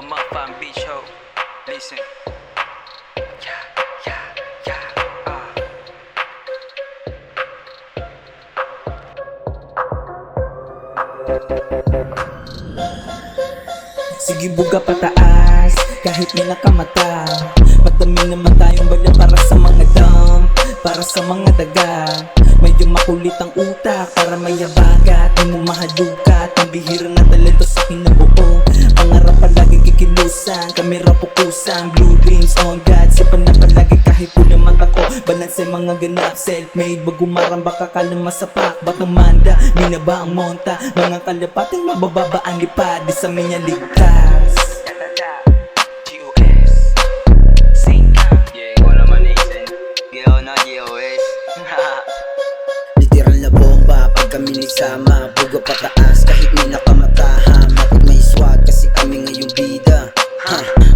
motherfucking bitch hoe. Listen. Yeah, yeah, yeah, Sige buga pataas, kahit may nakamata. Madami naman tayong bala para sa mga dumb, para sa mga daga. Medyo makulit ang utak para mayabagat. Di mo mahalukat, ang bihira na talento sa kinabuo. Pangarap palaging kikilusan, kamera pupusan. Blue rings on God, sipan na palagi kahit pula mata ko. Balanse mga ganap, self-made, bago maramba ka kalama sa pak. Batang manda, minaba ang monta. Mga kalapating mabababa ang lipad, di sa minya ligtas. G.O.S. Sinka. Yeah, ikaw naman Nixon. G.O. na G.O.S. Literal na bomba pag kami nagsama. Buga pataas kahit may nakamatahan. Bakit may swag kasi kami ngayong bida.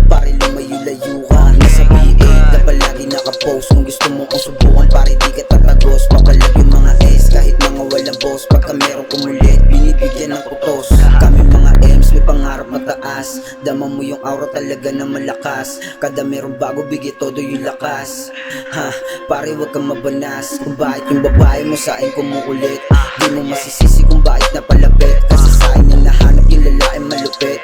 Pare lumayo-layo ka. Nasa B8 na palagi nakapost. Kung gusto mo kong subukan pare di ka tatagos. Papalag yung mga S kahit mga walang boss. Pagka merong kumulit binibigyan ng kutos. Kami mga M's may pangarap mataas. Dama mo yung aura talaga na malakas. Kada merong bago bigay todo yung lakas. Pare wag kang mabanas. Kung bakit yung babae mo sa akin kumuulit. Di mo masisisi kung bakit napalapit. Kasi sa akin yung nahanap yung lalaki malupit.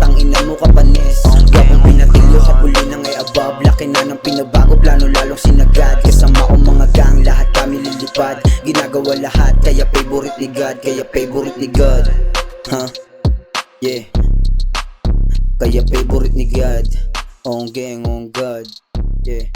Tangina mo kapanis. Gabang pinatilo kapuli na ngay above. Laki na ng pinabago plano lalong sinagad. Kasama ko mga gang lahat kami lilipad. Ginagawa lahat kaya favorite ni God. Kaya favorite ni God. Yeah. Kaya favorite ni God. On gang on God. Yeah.